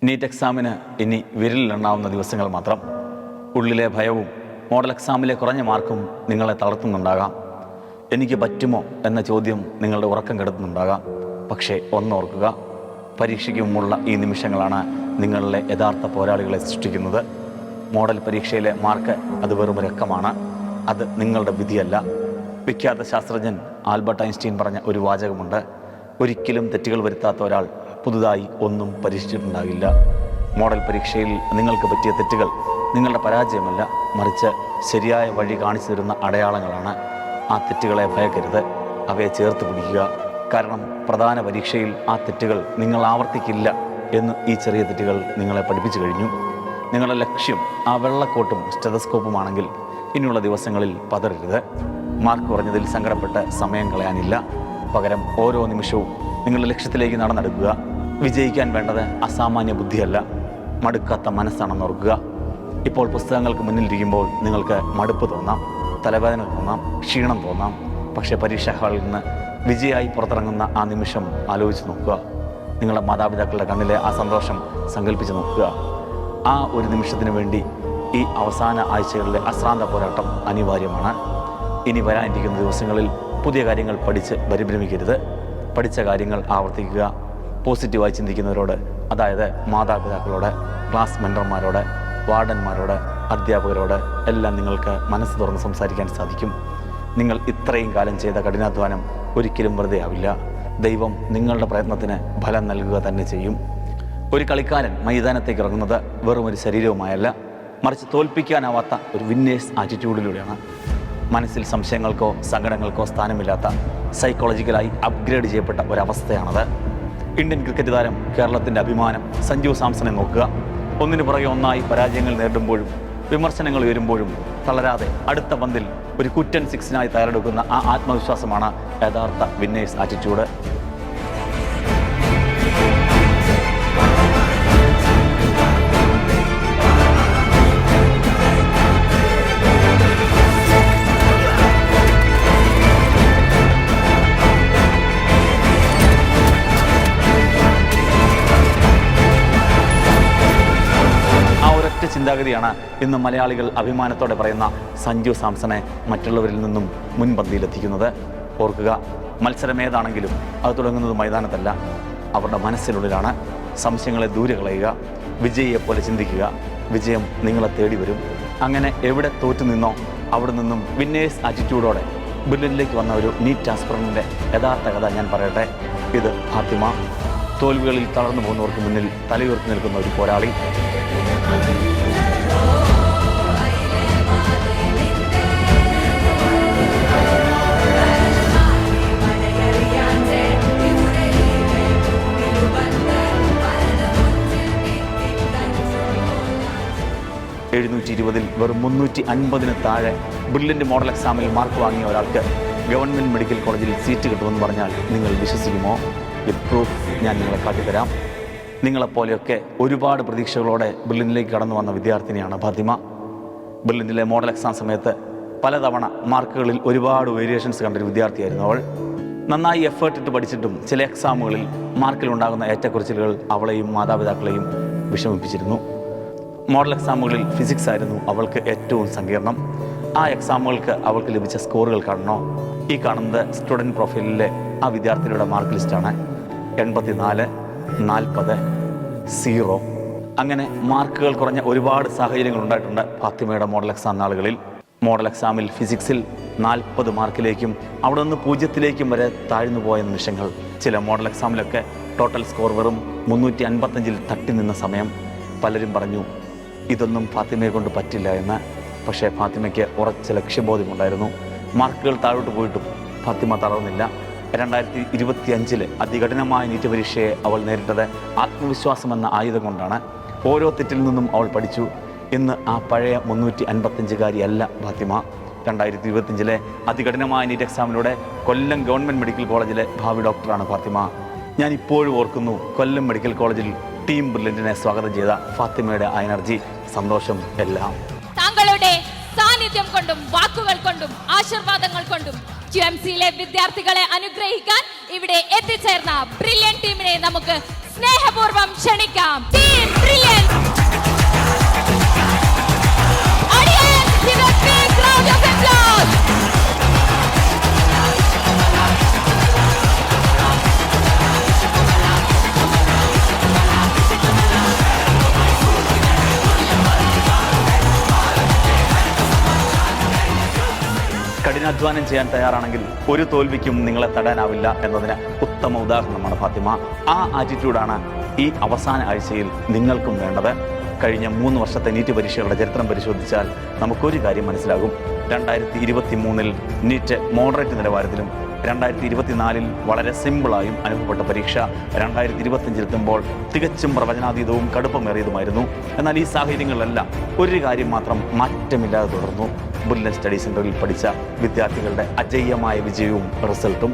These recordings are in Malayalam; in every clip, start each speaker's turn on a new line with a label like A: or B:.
A: നീറ്റ് എക്സാമിന് ഇനി വിരലിലെണ്ണാവുന്ന ദിവസങ്ങൾ മാത്രം. ഉള്ളിലെ ഭയവും മോഡൽ എക്സാമിലെ കുറഞ്ഞ മാർക്കും നിങ്ങളെ തളർത്തുന്നുണ്ടാകാം. എനിക്ക് പറ്റുമോ എന്ന ചോദ്യം നിങ്ങളുടെ ഉറക്കം കെടുത്തുന്നുണ്ടാകാം. പക്ഷേ ഒന്നോർക്കുക, പരീക്ഷയ്ക്ക് മുമ്പുള്ള ഈ നിമിഷങ്ങളാണ് നിങ്ങളിലെ യഥാർത്ഥ പോരാളികളെ സൃഷ്ടിക്കുന്നത്. മോഡൽ പരീക്ഷയിലെ മാർക്ക് അത് വെറും രക്കമാണ്. അത് നിങ്ങളുടെ വിധിയല്ല. വിഖ്യാത ശാസ്ത്രജ്ഞൻ ആൽബർട്ട് ഐൻസ്റ്റീൻ പറഞ്ഞ ഒരു വാചകമുണ്ട്: ഒരിക്കലും തെറ്റുകൾ വരുത്താത്ത ഒരാൾ പുതുതായി ഒന്നും പരീക്ഷിച്ചിട്ടുണ്ടാകില്ല. മോഡൽ പരീക്ഷയിൽ നിങ്ങൾക്ക് പറ്റിയ തെറ്റുകൾ നിങ്ങളുടെ പരാജയമല്ല, മറിച്ച് ശരിയായ വഴി കാണിച്ചു തരുന്ന അടയാളങ്ങളാണ്. ആ തെറ്റുകളെ ഭയക്കരുത്, അവയെ ചേർത്ത് പിടിക്കുക. കാരണം പ്രധാന പരീക്ഷയിൽ ആ തെറ്റുകൾ നിങ്ങൾ ആവർത്തിക്കില്ല എന്ന് ഈ ചെറിയ തെറ്റുകൾ നിങ്ങളെ പഠിപ്പിച്ചു കഴിഞ്ഞു. നിങ്ങളുടെ ലക്ഷ്യം ആ വെള്ളക്കോട്ടും സ്റ്റെതസ്കോപ്പുമാണെങ്കിൽ ഇനിയുള്ള ദിവസങ്ങളിൽ പതറരുത്. മാർക്ക് കുറഞ്ഞതിൽ സങ്കടപ്പെട്ട് സമയം കളയാനില്ല. പകരം ഓരോ നിമിഷവും നിങ്ങളുടെ ലക്ഷ്യത്തിലേക്ക് നടന്നെടുക്കുക. വിജയിക്കാൻ വേണ്ടത് അസാമാന്യ ബുദ്ധിയല്ല, മടുക്കാത്ത മനസ്സാണെന്നോർക്കുക. ഇപ്പോൾ പുസ്തകങ്ങൾക്ക് മുന്നിലിരിക്കുമ്പോൾ നിങ്ങൾക്ക് മടുപ്പ് തോന്നാം, തലവേദന തോന്നാം, ക്ഷീണം തോന്നാം. പക്ഷേ പരീക്ഷാ ഹാളിൽ നിന്ന് വിജയമായി പുറത്തിറങ്ങുന്ന ആ നിമിഷം ആലോചിച്ച് നോക്കുക. നിങ്ങളുടെ മാതാപിതാക്കളുടെ കണ്ണിലെ ആ സന്തോഷം സങ്കല്പിച്ച് നോക്കുക. ആ ഒരു നിമിഷത്തിന് വേണ്ടി ഈ അവസാന ആഴ്ചകളിലെ അശ്രാന്ത പോരാട്ടം അനിവാര്യമാണ്. ഇനി വരാനിരിക്കുന്ന ദിവസങ്ങളിൽ പുതിയ കാര്യങ്ങൾ പഠിച്ച് പരിഭ്രമിക്കരുത്. പഠിച്ച കാര്യങ്ങൾ ആവർത്തിക്കുക. പോസിറ്റീവായി ചിന്തിക്കുന്നവരോട്, അതായത് മാതാപിതാക്കളോട്, ക്ലാസ് മെൻറ്റർമാരോട്, വാർഡന്മാരോട്, അധ്യാപകരോട് എല്ലാം നിങ്ങൾക്ക് മനസ്സ് തുറന്ന് സംസാരിക്കാൻ സാധിക്കും. നിങ്ങൾ ഇത്രയും കാലം ചെയ്ത കഠിനാധ്വാനം ഒരിക്കലും വെറുതെ ആവില്ല. ദൈവം നിങ്ങളുടെ പ്രയത്നത്തിന് ഫലം നൽകുക തന്നെ ചെയ്യും. ഒരു കളിക്കാരൻ മൈതാനത്തേക്ക് ഇറങ്ങുന്നത് വെറും ഒരു ശരീരവുമായല്ല, മറിച്ച് തോൽപ്പിക്കാനാവാത്ത ഒരു വിന്നേഴ്സ് ആറ്റിറ്റ്യൂഡിലൂടെയാണ്. മനസ്സിൽ സംശയങ്ങൾക്കോ സങ്കടങ്ങൾക്കോ സ്ഥാനമില്ലാത്ത സൈക്കോളജിക്കലായി അപ്ഗ്രേഡ് ചെയ്യപ്പെട്ട ഒരവസ്ഥയാണത്. ഇന്ത്യൻ ക്രിക്കറ്റ് താരം, കേരളത്തിൻ്റെ അഭിമാനം സഞ്ജു സാംസണെ നോക്കുക. ഒന്നിനു പുറകെ ഒന്നായി പരാജയങ്ങൾ നേരിടുമ്പോഴും വിമർശനങ്ങൾ ഉയരുമ്പോഴും തളരാതെ അടുത്ത പന്തിൽ ഒരു കുറ്റൻ സിക്സിനായി തയ്യാറെടുക്കുന്ന ആ ആത്മവിശ്വാസമാണ് യഥാർത്ഥ വിന്നേഴ്സ് ആറ്റിറ്റ്യൂഡ്. ചിന്താഗതിയാണ് ഇന്ന് മലയാളികൾ അഭിമാനത്തോടെ പറയുന്ന സഞ്ജു സാംസണെ മറ്റുള്ളവരിൽ നിന്നും മുൻപന്തിയിലെത്തിക്കുന്നത്. ഓർക്കുക, മത്സരം ഏതാണെങ്കിലും അത് തുടങ്ങുന്നത് മൈതാനത്തല്ല, അവരുടെ മനസ്സിനുള്ളിലാണ്. സംശയങ്ങളെ ദൂരെ കളയുക, വിജയിയെപ്പോലെ ചിന്തിക്കുക. വിജയം നിങ്ങളെ തേടി വരും. അങ്ങനെ എവിടെ തോറ്റു നിന്നോ അവിടെ നിന്നും വിന്നേഴ്സ് ആറ്റിറ്റ്യൂഡോടെ ബില്ലിലേക്ക് വന്ന ഒരു നീറ്റ് ആസ്പിറന്റിൻ്റെ യഥാർത്ഥ കഥ ഞാൻ പറയട്ടെ. ഇത് ഫാത്തിമ, തോൽവികളിൽ തളർന്നു പോകുന്നവർക്ക് മുന്നിൽ തലയുയർത്തി നിൽക്കുന്ന ഒരു പോരാളി. ൽ വെറും 350 താഴെ ബ്രില്യൻ്റ് മോഡൽ എക്സാമിൽ മാർക്ക് വാങ്ങിയ ഒരാൾക്ക് ഗവൺമെൻറ് മെഡിക്കൽ കോളേജിൽ സീറ്റ് കിട്ടുമെന്ന് പറഞ്ഞാൽ നിങ്ങൾ വിശ്വസിക്കുമോ? വിത്ത് പ്രൂഫ് ഞാൻ നിങ്ങളെ കാട്ടിത്തരാം. നിങ്ങളെപ്പോലെയൊക്കെ ഒരുപാട് പ്രതീക്ഷകളോടെ ബ്രില്യൻ്റിലേക്ക് കടന്നു വന്ന വിദ്യാർത്ഥിനിയാണ് ഫാത്തിമ. ബ്രില്യൻ്റിലെ മോഡൽ എക്സാം സമയത്ത് പലതവണ മാർക്കുകളിൽ ഒരുപാട് വേരിയേഷൻസ് കണ്ടൊരു വിദ്യാർത്ഥിയായിരുന്നു അവൾ. നന്നായി എഫേർട്ട് ഇട്ട് പഠിച്ചിട്ടും ചില എക്സാമുകളിൽ മാർക്കിലുണ്ടാകുന്ന ഏറ്റക്കുറച്ചിലുകൾ അവളെയും മാതാപിതാക്കളെയും വിഷമിപ്പിച്ചിരുന്നു. മോഡൽ എക്സാമുകളിൽ ഫിസിക്സ് ആയിരുന്നു അവൾക്ക് ഏറ്റവും സങ്കീർണം. ആ എക്സാമുകൾക്ക് അവൾക്ക് ലഭിച്ച സ്കോറുകൾ കാണണോ? ഈ കാണുന്നത് സ്റ്റുഡൻറ്റ് പ്രൊഫൈലിലെ ആ വിദ്യാർത്ഥിനിയുടെ മാർക്ക് ലിസ്റ്റാണ്. 84, 40, 0. അങ്ങനെ മാർക്കുകൾ കുറഞ്ഞ ഒരുപാട് സാഹചര്യങ്ങൾ ഉണ്ടായിട്ടുണ്ട് ഫാത്തിമയുടെ മോഡൽ എക്സാം നാളുകളിൽ. മോഡൽ എക്സാമിൽ ഫിസിക്സിൽ 40 മാർക്കിലേക്കും അവിടെ നിന്ന് 0 വരെ താഴ്ന്നു പോയ നിമിഷങ്ങൾ. ചില മോഡൽ എക്സാമിലൊക്കെ ടോട്ടൽ സ്കോർ വെറും 355 തട്ടി നിന്ന സമയം. പലരും പറഞ്ഞു ഇതൊന്നും ഫാത്തിമയെ കൊണ്ട് പറ്റില്ല എന്ന്. പക്ഷേ ഫാത്തിമയ്ക്ക് ഉറച്ച ലക്ഷ്യബോധമുണ്ടായിരുന്നു. മാർക്കുകൾ താഴോട്ട് പോയിട്ടും ഫാത്തിമ തളർന്നില്ല. 2025 അതികഠിനമായ നീറ്റ് പരീക്ഷയെ അവൾ നേരിട്ടത് ആത്മവിശ്വാസമെന്ന ആയുധം കൊണ്ടാണ്. ഓരോ തെറ്റിൽ നിന്നും അവൾ പഠിച്ചു. ഇന്ന് ആ പഴയ 355കാരിയല്ല ഫാത്തിമ. 2025 അതികഠിനമായ നീറ്റ് എക്സാമിലൂടെ കൊല്ലം ഗവൺമെൻറ് മെഡിക്കൽ കോളേജിലെ ഭാവി ഡോക്ടറാണ് ഫാത്തിമ. ഞാൻ ഇപ്പോഴും ഓർക്കുന്നു കൊല്ലം മെഡിക്കൽ കോളേജിൽ ടീം ബ്രില്യന്റിനെ സ്വാഗതം ചെയ്ത ഫാത്തിമയുടെ ആ എനർജി, സന്തോഷം എല്ലാം.
B: താങ്കളുടെ സാന്നിധ്യം കൊണ്ടും വാക്കുകൾ കൊണ്ടും ആശീർവാദങ്ങൾ കൊണ്ടും QMCയിലെ വിദ്യാർത്ഥികളെ അനുഗ്രഹിക്കാൻ ഇവിടെ എത്തിച്ചേർന്ന ബ്രില്യന്റ് ടീമിനെ നമുക്ക് സ്നേഹപൂർവ്വം ക്ഷണിക്കാം. ടീം
A: കഠിനാധ്വാനം ചെയ്യാൻ തയ്യാറാണെങ്കിൽ ഒരു തോൽവിക്കും നിങ്ങളെ തടാനാവില്ല എന്നതിന് ഉത്തമ ഉദാഹരണമാണ് ഫാത്തിമ. ആ ആറ്റിറ്റ്യൂഡാണ് ഈ അവസാന ആഴ്ചയിൽ നിങ്ങൾക്കും വേണ്ടത്. കഴിഞ്ഞ 3 വർഷത്തെ നീറ്റ് പരീക്ഷകളുടെ ചരിത്രം പരിശോധിച്ചാൽ നമുക്കൊരു കാര്യം മനസ്സിലാകും. 2023 നീറ്റ് മോഡറേറ്റ് നിലവാരത്തിലും 2024 വളരെ സിമ്പിളായും അനുഭവപ്പെട്ട പരീക്ഷ 2025 എത്തുമ്പോൾ തികച്ചും പ്രവചനാതീതവും കടുപ്പമേറിയതുമായിരുന്നു. എന്നാൽ ഈ സാഹചര്യങ്ങളിലെല്ലാം ഒരു കാര്യം മാത്രം മാറ്റമില്ലാതെ തുടർന്നു. ബുള്ളൻ സ്റ്റഡി സെൻ്ററിൽ പഠിച്ച വിദ്യാർത്ഥികളുടെ അജയ്യമായ വിജയവും റിസൾട്ടും.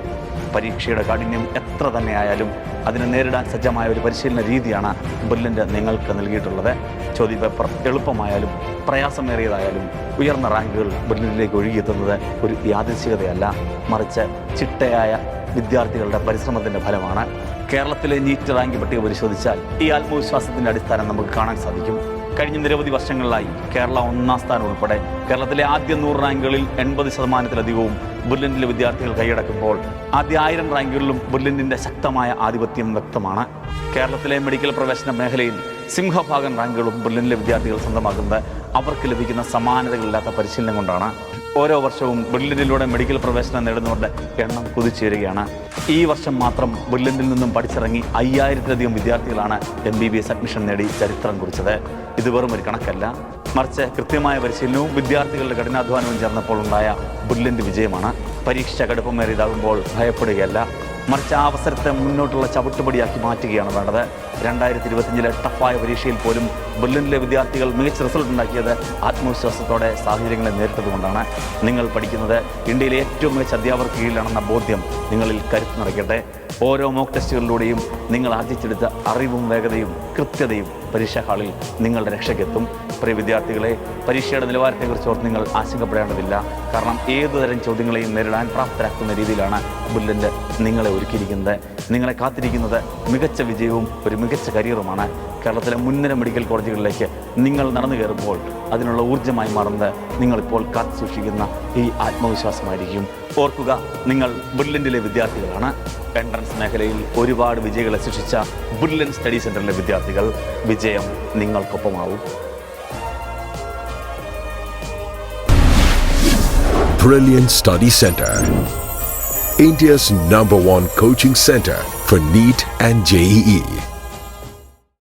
A: പരീക്ഷയുടെ കാഠിന്യം എത്ര തന്നെയായാലും അതിനെ നേരിടാൻ സജ്ജമായ ഒരു പരിശീലന രീതിയാണ് ബുള്ളൻ്റെ നിങ്ങൾക്ക് നൽകിയിട്ടുള്ളത്. ചോദ്യപേപ്പർ എളുപ്പമായാലും പ്രയാസമേറിയതായാലും ഉയർന്ന റാങ്കുകൾ ബുള്ളനിലേക്ക് ഒഴുകിയെത്തുന്നത് ഒരു യാദൃശ്ചികതയല്ല, മറിച്ച് ചിട്ടയായ വിദ്യാർത്ഥികളുടെ പരിശ്രമത്തിൻ്റെ ഫലമാണ്. കേരളത്തിലെ നീറ്റ് റാങ്ക് പട്ടിക പരിശോധിച്ചാൽ ഈ ആത്മവിശ്വാസത്തിൻ്റെ അടിസ്ഥാനം നമുക്ക് കാണാൻ സാധിക്കും. കഴിഞ്ഞ നിരവധി വർഷങ്ങളിലായി കേരള 1ാം സ്ഥാനം ഉൾപ്പെടെ കേരളത്തിലെ ആദ്യ 100 റാങ്കുകളിൽ 80%-ലധികവും ബുള്ളനിലെ വിദ്യാർത്ഥികൾ കൈയടക്കുമ്പോൾ ആദ്യ 1000 റാങ്കുകളിലും ബുള്ളനിൻ്റെ ശക്തമായ ആധിപത്യം വ്യക്തമാണ്. കേരളത്തിലെ മെഡിക്കൽ പ്രവേശന മേഖലയിൽ സിംഹഭാഗം റാങ്കുകളും ബുള്ളനിലെ വിദ്യാർത്ഥികൾ സ്വന്തമാക്കുന്നത് അവർക്ക് ലഭിക്കുന്ന സമാനതകളില്ലാത്ത പരിശീലനം കൊണ്ടാണ്. ഓരോ വർഷവും ബുള്ളനിലൂടെ മെഡിക്കൽ പ്രവേശനം നേടുന്നവരുടെ എണ്ണം കുതിച്ചുയരുകയാണ്. ഈ വർഷം മാത്രം ബുള്ളനിൽ നിന്നും പഠിച്ചിറങ്ങി 5000-ലധികം വിദ്യാർത്ഥികളാണ് MBBS അഡ്മിഷൻ നേടി ചരിത്രം കുറിച്ചത്. ഇത് വെറും ഒരു കണക്കല്ല, മറിച്ച് കൃത്യമായ പരിശീലനവും വിദ്യാർത്ഥികളുടെ കഠിനാധ്വാനവും ചേർന്നപ്പോൾ ഉണ്ടായ ബുള്ളൻ്റെ വിജയമാണ്. പരീക്ഷ കടുപ്പമേറിയതാകുമ്പോൾ ഭയപ്പെടുകയല്ല, മറിച്ച് ആ അവസരത്തെ മുന്നോട്ടുള്ള ചവിട്ടുപടിയാക്കി മാറ്റുകയാണ് വേണ്ടത്. 2025 ടഫായ പരീക്ഷയിൽ പോലും ബുള്ളനിലെ വിദ്യാർത്ഥികൾ മികച്ച റിസൾട്ട് ഉണ്ടാക്കിയത് ആത്മവിശ്വാസത്തോടെ സാഹചര്യങ്ങളെ നേരിട്ടതുകൊണ്ടാണ്. നിങ്ങൾ പഠിക്കുന്നത് ഇന്ത്യയിലെ ഏറ്റവും മികച്ച അധ്യാപകർക്ക് കീഴിലാണെന്ന ബോധ്യം നിങ്ങളിൽ കരുത്ത് നിറയ്ക്കട്ടെ. ഓരോ മോക്ക് ടെസ്റ്റുകളിലൂടെയും നിങ്ങൾ ആർജിച്ചെടുത്ത അറിവും വേഗതയും കൃത്യതയും പരീക്ഷാ ഹാളിൽ നിങ്ങളുടെ രക്ഷയ്ക്കെത്തും. പ്രിയ വിദ്യാർത്ഥികളെ, പരീക്ഷയുടെ നിലവാരത്തെക്കുറിച്ച് ഓർത്ത് നിങ്ങൾ ആശങ്കപ്പെടേണ്ടതില്ല. കാരണം ഏതുതരം ചോദ്യങ്ങളെയും നേരിടാൻ പ്രാപ്തരാക്കുന്ന രീതിയിലാണ് ബുള്ളൻ്റെ നിങ്ങളെ ഒരുക്കിയിരിക്കുന്നത്. നിങ്ങളെ കാത്തിരിക്കുന്നത് മികച്ച വിജയവും ഒരു മികച്ച കരിയറുമാണ്. കേരളത്തിലെ മുൻനിര മെഡിക്കൽ കോളേജുകളിലേക്ക് നിങ്ങൾ നടന്നു കയറുമ്പോൾ അതിനുള്ള ഊർജ്ജമായി മാറുന്നത് നിങ്ങളിപ്പോൾ കാത്തു സൂക്ഷിക്കുന്ന ഈ ആത്മവിശ്വാസമായിരിക്കും. ഓർക്കുക, നിങ്ങൾ ബുള്ളനിലെ വിദ്യാർത്ഥികളാണ്. എൻട്രൻസ് മേഖലയിൽ ഒരുപാട് വിജയികളെ സൃഷ്ടിച്ച ബുള്ളൻ സ്റ്റഡി സെൻ്ററിലെ വിദ്യാർത്ഥികൾ. വിജയം നിങ്ങൾക്കൊപ്പമാവും.
C: Brilliant Study Center, India's #1 coaching center for NEET and JEE.